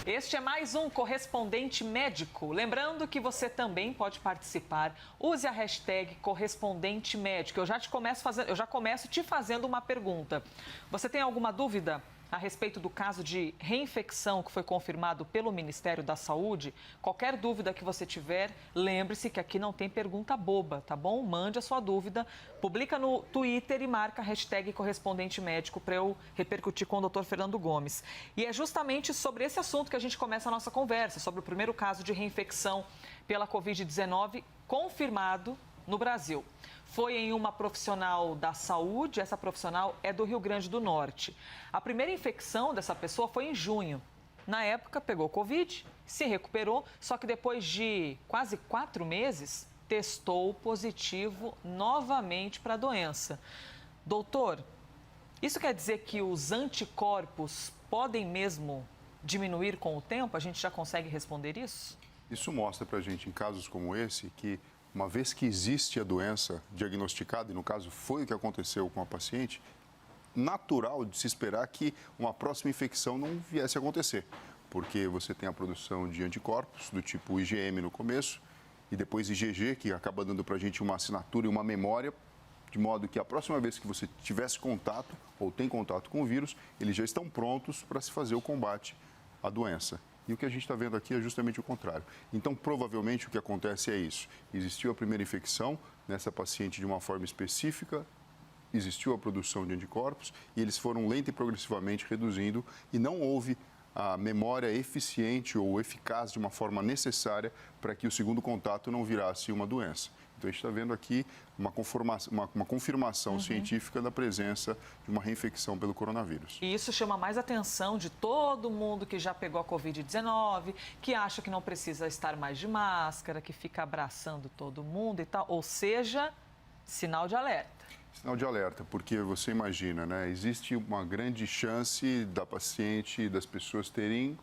Este é mais um Correspondente Médico. Lembrando que você também pode participar. Use a hashtag Correspondente Médico. Eu já começo te fazendo uma pergunta. Você tem alguma dúvida a respeito do caso de reinfecção que foi confirmado pelo Ministério da Saúde? Qualquer dúvida que você tiver, lembre-se que aqui não tem pergunta boba, tá bom? Mande a sua dúvida, publica no Twitter e marca a hashtag Correspondente Médico para eu repercutir com o Dr. Fernando Gomes. E é justamente sobre esse assunto que a gente começa a nossa conversa, sobre o primeiro caso de reinfecção pela Covid-19 confirmado no Brasil. Foi em uma profissional da saúde, essa profissional é do Rio Grande do Norte. A primeira infecção dessa pessoa foi em junho. Na época, pegou Covid, se recuperou, só que depois de quase 4 meses, testou positivo novamente para a doença. Doutor, isso quer dizer que os anticorpos podem mesmo diminuir com o tempo? A gente já consegue responder isso? Isso mostra para a gente, em casos como esse, que uma vez que existe a doença diagnosticada, e no caso foi o que aconteceu com a paciente, natural de se esperar que uma próxima infecção não viesse a acontecer, porque você tem a produção de anticorpos do tipo IgM no começo e depois IgG, que acaba dando para a gente uma assinatura e uma memória, de modo que a próxima vez que você tivesse contato ou tem contato com o vírus, eles já estão prontos para se fazer o combate à doença. E o que a gente está vendo aqui é justamente o contrário. Então, provavelmente, o que acontece é isso. Existiu a primeira infecção nessa paciente de uma forma específica, existiu a produção de anticorpos e eles foram lenta e progressivamente reduzindo e não houve a memória eficiente ou eficaz de uma forma necessária para que o segundo contato não virasse uma doença. Então, a gente está vendo aqui uma confirmação científica da presença de uma reinfecção pelo coronavírus. E isso chama mais atenção de todo mundo que já pegou a Covid-19, que acha que não precisa estar mais de máscara, que fica abraçando todo mundo e tal. Ou seja, sinal de alerta. Sinal de alerta, porque você imagina, né? Existe uma grande chance da paciente e das pessoas terem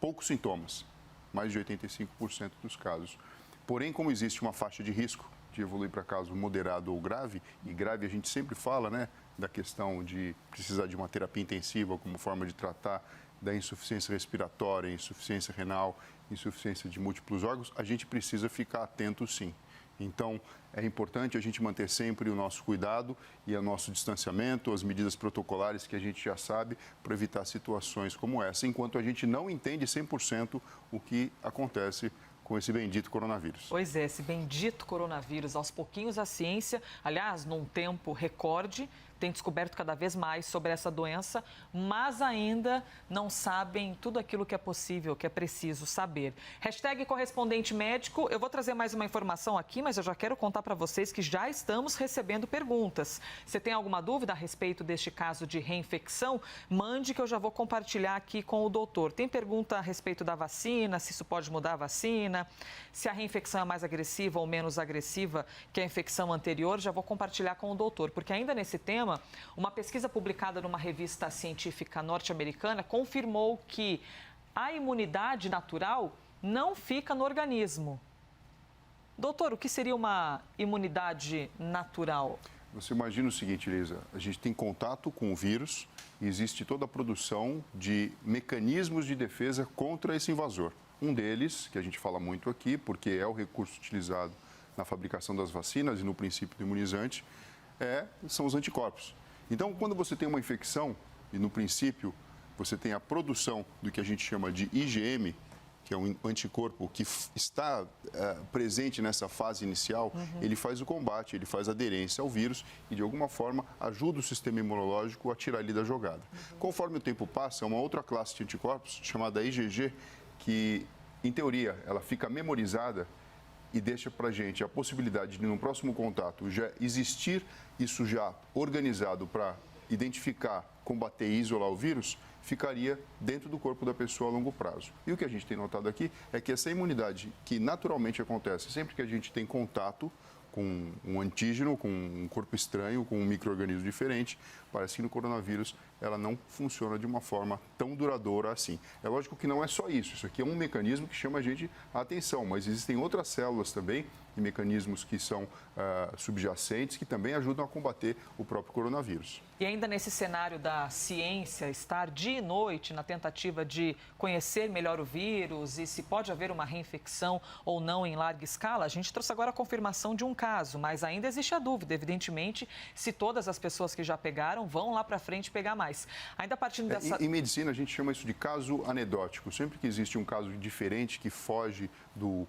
poucos sintomas, mais de 85% dos casos. Porém, como existe uma faixa de risco de evoluir para caso moderado ou grave, e grave a gente sempre fala, né, da questão de precisar de uma terapia intensiva como forma de tratar da insuficiência respiratória, insuficiência renal, insuficiência de múltiplos órgãos, a gente precisa ficar atento sim. Então, é importante a gente manter sempre o nosso cuidado e o nosso distanciamento, as medidas protocolares que a gente já sabe, para evitar situações como essa, enquanto a gente não entende 100% o que acontece com esse bendito coronavírus. Pois é, esse bendito coronavírus. Aos pouquinhos a ciência, aliás, num tempo recorde, tem descoberto cada vez mais sobre essa doença, mas ainda não sabem tudo aquilo que é possível, que é preciso saber. Hashtag Correspondente Médico. Eu vou trazer mais uma informação aqui, mas eu já quero contar para vocês que já estamos recebendo perguntas. Você tem alguma dúvida a respeito deste caso de reinfecção? Mande que eu já vou compartilhar aqui com o doutor. Tem pergunta a respeito da vacina, se isso pode mudar a vacina, se a reinfecção é mais agressiva ou menos agressiva que a infecção anterior. Já vou compartilhar com o doutor, porque ainda nesse tema, uma pesquisa publicada numa revista científica norte-americana confirmou que a imunidade natural não fica no organismo. Doutor, o que seria uma imunidade natural? Você imagina o seguinte, Elisa, a gente tem contato com o vírus e existe toda a produção de mecanismos de defesa contra esse invasor. Um deles, que a gente fala muito aqui, porque é o recurso utilizado na fabricação das vacinas e no princípio do imunizante, são os anticorpos. Então, quando você tem uma infecção, e no princípio você tem a produção do que a gente chama de IgM, que é um anticorpo que está presente nessa fase inicial, ele faz o combate, ele faz aderência ao vírus e, de alguma forma, ajuda o sistema imunológico a tirar ele da jogada. Conforme o tempo passa, uma outra classe de anticorpos, chamada IgG, que, em teoria, ela fica memorizada e deixa para a gente a possibilidade de, no próximo contato, já existir isso já organizado para identificar, combater e isolar o vírus, ficaria dentro do corpo da pessoa a longo prazo. E o que a gente tem notado aqui é que essa imunidade que naturalmente acontece sempre que a gente tem contato com um antígeno, com um corpo estranho, com um micro-organismo diferente, parece que no coronavírus ela não funciona de uma forma tão duradoura assim. É lógico que não é só isso aqui é um mecanismo que chama a gente a atenção, mas existem outras células também e mecanismos que são subjacentes, que também ajudam a combater o próprio coronavírus. E ainda nesse cenário da ciência estar dia e noite na tentativa de conhecer melhor o vírus e se pode haver uma reinfecção ou não em larga escala, a gente trouxe agora a confirmação de um caso, mas ainda existe a dúvida, evidentemente, se todas as pessoas que já pegaram vão lá para frente pegar mais. Ainda partindo dessa... Em medicina, a gente chama isso de caso anedótico. Sempre que existe um caso diferente que foge do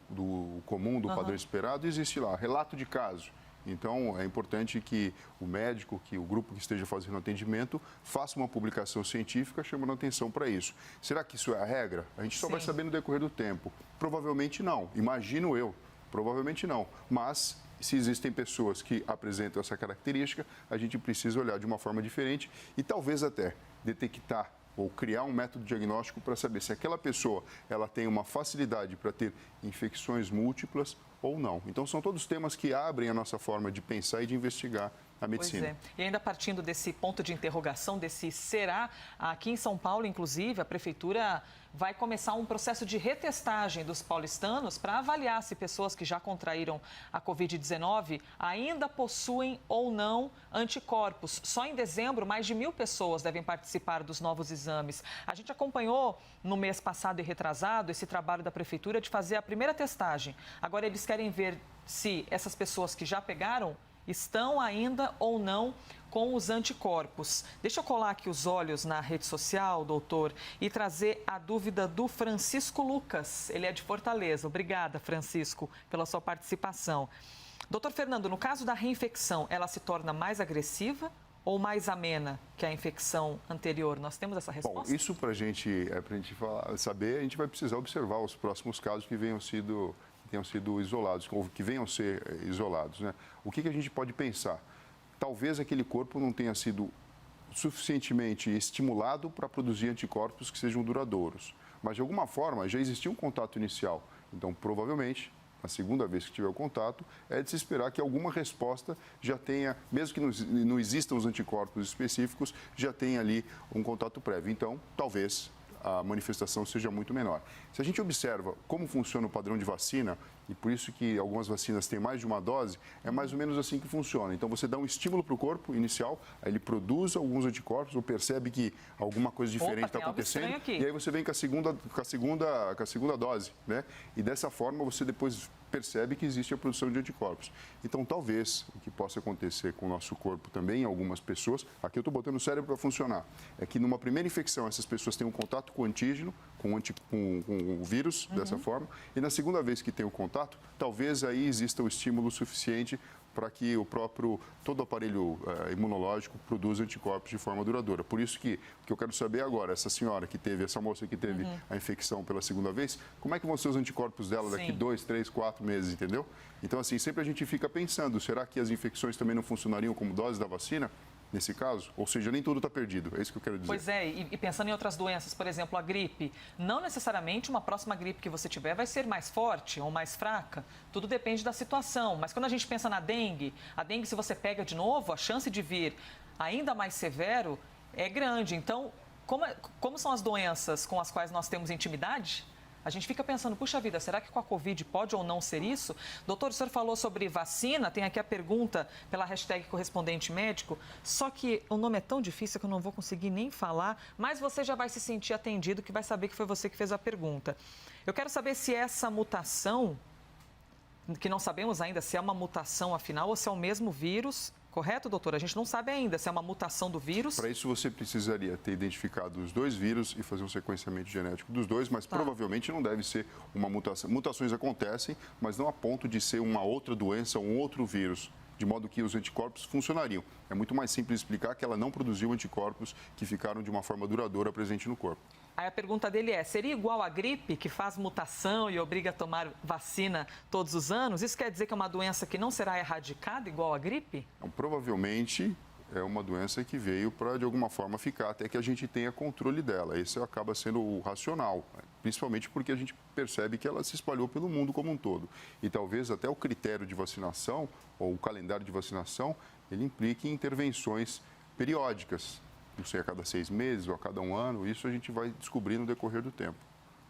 comum, do padrão esperado, existe lá, relato de caso. Então, é importante que o médico, que o grupo que esteja fazendo atendimento, faça uma publicação científica chamando atenção para isso. Será que isso é a regra? A gente só vai saber no decorrer do tempo. Provavelmente não. Imagino eu. Provavelmente não. Mas, se existem pessoas que apresentam essa característica, a gente precisa olhar de uma forma diferente e talvez até detectar ou criar um método diagnóstico para saber se aquela pessoa ela tem uma facilidade para ter infecções múltiplas ou não. Então, são todos temas que abrem a nossa forma de pensar e de investigar a medicina. Pois é. E ainda partindo desse ponto de interrogação, desse será, aqui em São Paulo, inclusive, a Prefeitura vai começar um processo de retestagem dos paulistanos para avaliar se pessoas que já contraíram a Covid-19 ainda possuem ou não anticorpos. Só em dezembro, mais de 1.000 pessoas devem participar dos novos exames. A gente acompanhou no mês passado e retrasado esse trabalho da Prefeitura de fazer a primeira testagem. Agora eles querem ver se essas pessoas que já pegaram estão ainda ou não com os anticorpos. Deixa eu colar aqui os olhos na rede social, doutor, e trazer a dúvida do Francisco Lucas. Ele é de Fortaleza. Obrigada, Francisco, pela sua participação. Doutor Fernando, no caso da reinfecção, ela se torna mais agressiva ou mais amena que a infecção anterior? Nós temos essa resposta? Bom, isso para a gente saber, a gente vai precisar observar os próximos casos que tenham sido isolados, ou que venham a ser isolados, né? O que a gente pode pensar? Talvez aquele corpo não tenha sido suficientemente estimulado para produzir anticorpos que sejam duradouros, mas de alguma forma já existia um contato inicial. Então, provavelmente, a segunda vez que tiver o contato, é de se esperar que alguma resposta já tenha, mesmo que não existam os anticorpos específicos, já tenha ali um contato prévio. Então, talvez a manifestação seja muito menor. Se a gente observa como funciona o padrão de vacina, e por isso que algumas vacinas têm mais de uma dose, é mais ou menos assim que funciona. Então, você dá um estímulo para o corpo inicial, aí ele produz alguns anticorpos, ou percebe que alguma coisa diferente está acontecendo, e aí você vem com a segunda dose, né? E dessa forma, você depois percebe que existe a produção de anticorpos. Então, talvez, o que possa acontecer com o nosso corpo também, em algumas pessoas, aqui eu estou botando o cérebro para funcionar, é que numa primeira infecção, essas pessoas têm um contato com o antígeno, com o vírus, dessa forma, e na segunda vez que tem o contato, talvez aí exista o estímulo suficiente para que todo o aparelho imunológico produza anticorpos de forma duradoura. Por isso que o que eu quero saber agora, essa moça que teve a infecção pela segunda vez, como é que vão ser os anticorpos dela daqui 2, 3, 4 meses, entendeu? Então, assim, sempre a gente fica pensando, será que as infecções também não funcionariam como dose da vacina? Nesse caso, ou seja, nem tudo está perdido, é isso que eu quero dizer. Pois é, e pensando em outras doenças, por exemplo, a gripe, não necessariamente uma próxima gripe que você tiver vai ser mais forte ou mais fraca, tudo depende da situação, mas quando a gente pensa na dengue, se você pega de novo, a chance de vir ainda mais severo é grande. Então, como são as doenças com as quais nós temos intimidade? A gente fica pensando, puxa vida, será que com a Covid pode ou não ser isso? Doutor, o senhor falou sobre vacina, tem aqui a pergunta pela hashtag correspondente médico, só que o nome é tão difícil que eu não vou conseguir nem falar, mas você já vai se sentir atendido, que vai saber que foi você que fez a pergunta. Eu quero saber se essa mutação, que não sabemos ainda se é uma mutação afinal ou se é o mesmo vírus. Correto, doutor? A gente não sabe ainda se é uma mutação do vírus. Para isso, você precisaria ter identificado os dois vírus e fazer um sequenciamento genético dos dois, mas provavelmente não deve ser uma mutação. Mutações acontecem, mas não a ponto de ser uma outra doença, um outro vírus, de modo que os anticorpos funcionariam. É muito mais simples explicar que ela não produziu anticorpos que ficaram de uma forma duradoura presente no corpo. Aí a pergunta dele é, seria igual à gripe, que faz mutação e obriga a tomar vacina todos os anos? Isso quer dizer que é uma doença que não será erradicada igual à gripe? Então, provavelmente é uma doença que veio para, de alguma forma, ficar até que a gente tenha controle dela. Esse acaba sendo o racional, principalmente porque a gente percebe que ela se espalhou pelo mundo como um todo. E talvez até o critério de vacinação, ou o calendário de vacinação, ele implique intervenções periódicas. Não sei, a cada 6 meses ou a cada 1 ano, isso a gente vai descobrir no decorrer do tempo.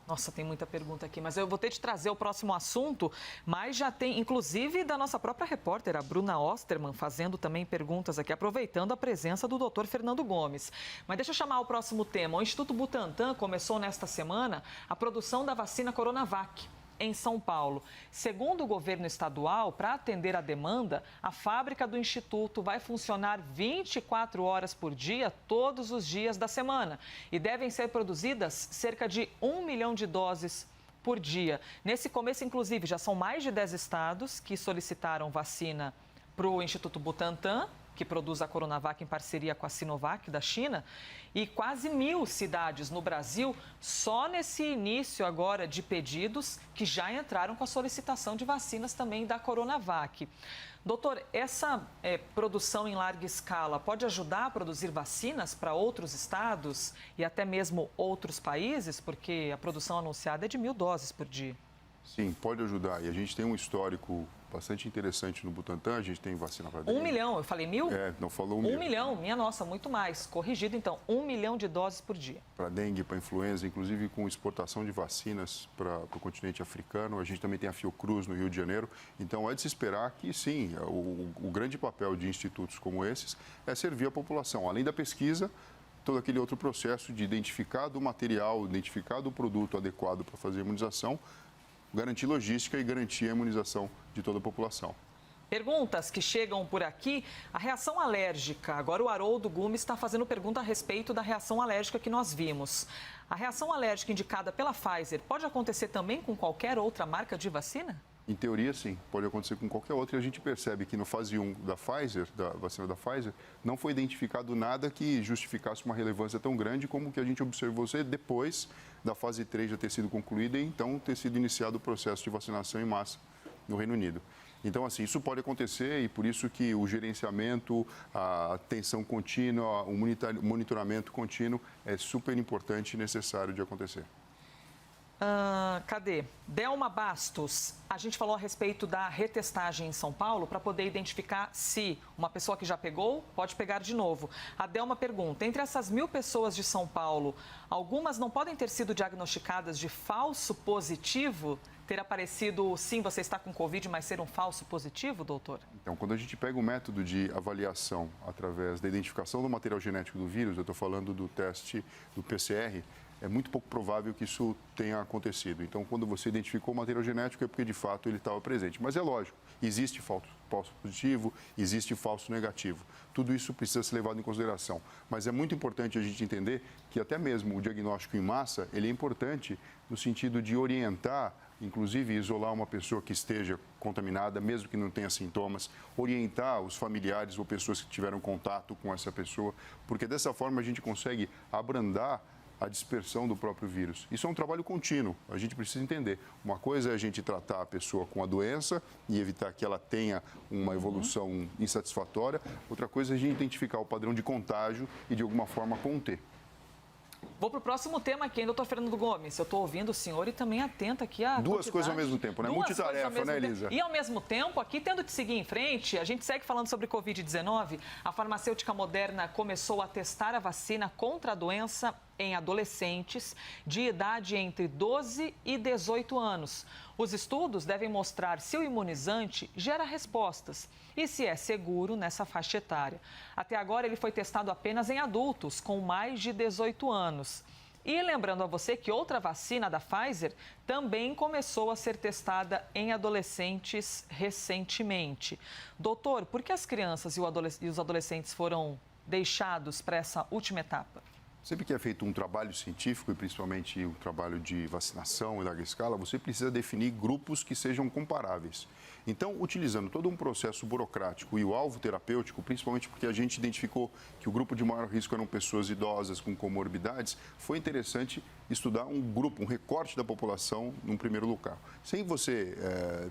Nossa, tem muita pergunta aqui, mas eu vou ter de trazer o próximo assunto, mas já tem, inclusive, da nossa própria repórter, a Bruna Osterman, fazendo também perguntas aqui, aproveitando a presença do Dr. Fernando Gomes. Mas deixa eu chamar o próximo tema. O Instituto Butantan começou nesta semana a produção da vacina Coronavac em São Paulo. Segundo o governo estadual, para atender a demanda, a fábrica do Instituto vai funcionar 24 horas por dia, todos os dias da semana. E devem ser produzidas cerca de 1 milhão de doses por dia. Nesse começo, inclusive, já são mais de 10 estados que solicitaram vacina para o Instituto Butantan, que produz a Coronavac em parceria com a Sinovac da China, e quase 1.000 cidades no Brasil, só nesse início agora de pedidos, que já entraram com a solicitação de vacinas também da Coronavac. Doutor, essa produção em larga escala pode ajudar a produzir vacinas para outros estados e até mesmo outros países? Porque a produção anunciada é de 1.000 doses por dia. Sim, pode ajudar. E a gente tem um histórico bastante interessante no Butantan. A gente tem vacina para dengue. 1 milhão, eu falei 1.000? Não falou 1 milhão. 1 milhão, minha nossa, muito mais. Corrigido, então, 1 milhão de doses por dia. Para dengue, para influenza, inclusive com exportação de vacinas para o continente africano. A gente também tem a Fiocruz no Rio de Janeiro. Então, é de se esperar que, sim, o grande papel de institutos como esses é servir a população. Além da pesquisa, todo aquele outro processo de identificar do material, identificar do produto adequado para fazer a imunização, garantir logística e garantir a imunização de toda a população. Perguntas que chegam por aqui. A reação alérgica. Agora o Haroldo Gomes está fazendo pergunta a respeito da reação alérgica que nós vimos. A reação alérgica indicada pela Pfizer pode acontecer também com qualquer outra marca de vacina? Em teoria, sim. Pode acontecer com qualquer outra. E a gente percebe que no fase 1 da Pfizer, da vacina da Pfizer, não foi identificado nada que justificasse uma relevância tão grande como que a gente observou depois da fase 3 já ter sido concluída e então ter sido iniciado o processo de vacinação em massa no Reino Unido. Então, assim, isso pode acontecer e por isso que o gerenciamento, a atenção contínua, o monitoramento contínuo é super importante e necessário de acontecer. Cadê? Delma Bastos, a gente falou a respeito da retestagem em São Paulo para poder identificar se uma pessoa que já pegou pode pegar de novo. A Delma pergunta, entre essas 1.000 pessoas de São Paulo, algumas não podem ter sido diagnosticadas de falso positivo? Ter aparecido, sim, você está com Covid, mas ser um falso positivo, doutor? Então, quando a gente pega o método de avaliação através da identificação do material genético do vírus, eu estou falando do teste do PCR, é muito pouco provável que isso tenha acontecido. Então, quando você identificou o material genético, é porque, de fato, ele estava presente. Mas é lógico, existe falso positivo, existe falso negativo. Tudo isso precisa ser levado em consideração. Mas é muito importante a gente entender que até mesmo o diagnóstico em massa, ele é importante no sentido de orientar, inclusive isolar uma pessoa que esteja contaminada, mesmo que não tenha sintomas, orientar os familiares ou pessoas que tiveram contato com essa pessoa, porque dessa forma a gente consegue abrandar a dispersão do próprio vírus. Isso é um trabalho contínuo, a gente precisa entender. Uma coisa é a gente tratar a pessoa com a doença e evitar que ela tenha uma evolução insatisfatória, outra coisa é a gente identificar o padrão de contágio e de alguma forma conter. Vou para o próximo tema aqui, hein, doutor Fernando Gomes. Eu estou ouvindo o senhor e também atento aqui a duas coisas ao mesmo tempo, né? Multitarefa, né, Elisa? E ao mesmo tempo, aqui tendo de seguir em frente, a gente segue falando sobre Covid-19. A farmacêutica Moderna começou a testar a vacina contra a doença em adolescentes de idade entre 12 e 18 anos. Os estudos devem mostrar se o imunizante gera respostas e se é seguro nessa faixa etária. Até agora, ele foi testado apenas em adultos com mais de 18 anos. E lembrando a você que outra vacina da Pfizer também começou a ser testada em adolescentes recentemente. Doutor, por que as crianças e os adolescentes foram deixados para essa última etapa? Sempre que é feito um trabalho científico, e principalmente um trabalho de vacinação em larga escala, você precisa definir grupos que sejam comparáveis. Então, utilizando todo um processo burocrático e o alvo terapêutico, principalmente porque a gente identificou que o grupo de maior risco eram pessoas idosas com comorbidades, foi interessante estudar um grupo, um recorte da população num primeiro lugar. Sem você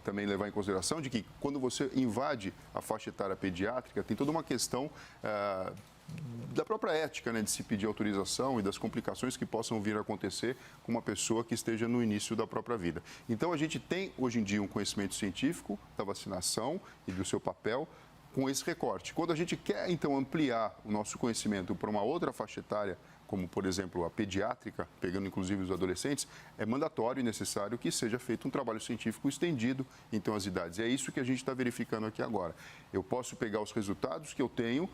também levar em consideração de que quando você invade a faixa etária pediátrica, tem toda uma questão da própria ética, né, de se pedir autorização e das complicações que possam vir a acontecer com uma pessoa que esteja no início da própria vida. Então, a gente tem, hoje em dia, um conhecimento científico da vacinação e do seu papel com esse recorte. Quando a gente quer, então, ampliar o nosso conhecimento para uma outra faixa etária, como, por exemplo, a pediátrica, pegando inclusive os adolescentes, é mandatório e necessário que seja feito um trabalho científico estendido, então, às idades. E é isso que a gente está verificando aqui agora. Eu posso pegar os resultados que eu tenho,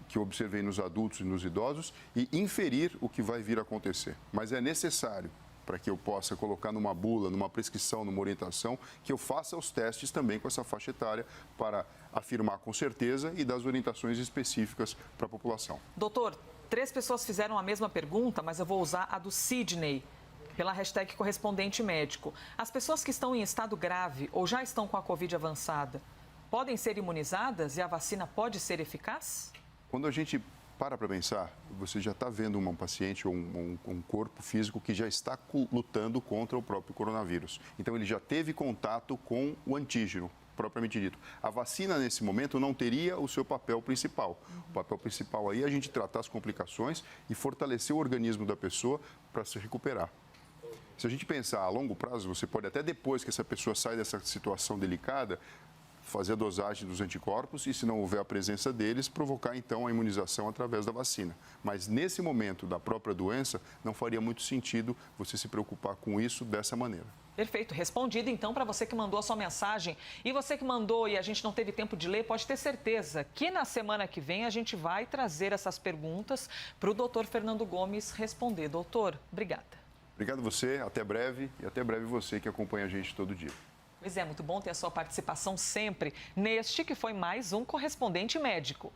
que eu observei nos adultos e nos idosos, e inferir o que vai vir a acontecer. Mas é necessário, para que eu possa colocar numa bula, numa prescrição, numa orientação, que eu faça os testes também com essa faixa etária para afirmar com certeza e dar as orientações específicas para a população. Doutor, 3 pessoas fizeram a mesma pergunta, mas eu vou usar a do Sidney, pela hashtag correspondente médico. As pessoas que estão em estado grave ou já estão com a Covid avançada, podem ser imunizadas e a vacina pode ser eficaz? Quando a gente para pensar, você já está vendo um paciente ou um corpo físico que já está lutando contra o próprio coronavírus. Então, ele já teve contato com o antígeno, propriamente dito. A vacina, nesse momento, não teria o seu papel principal. O papel principal aí é a gente tratar as complicações e fortalecer o organismo da pessoa para se recuperar. Se a gente pensar a longo prazo, você pode até depois que essa pessoa sai dessa situação delicada, fazer a dosagem dos anticorpos e, se não houver a presença deles, provocar, então, a imunização através da vacina. Mas, nesse momento da própria doença, não faria muito sentido você se preocupar com isso dessa maneira. Perfeito. Respondido, então, para você que mandou a sua mensagem. E você que mandou e a gente não teve tempo de ler, pode ter certeza que na semana que vem a gente vai trazer essas perguntas para o doutor Fernando Gomes responder. Doutor, obrigada. Obrigado a você, até breve e até breve você que acompanha a gente todo dia. Pois é, muito bom ter a sua participação sempre neste que foi mais um Correspondente Médico.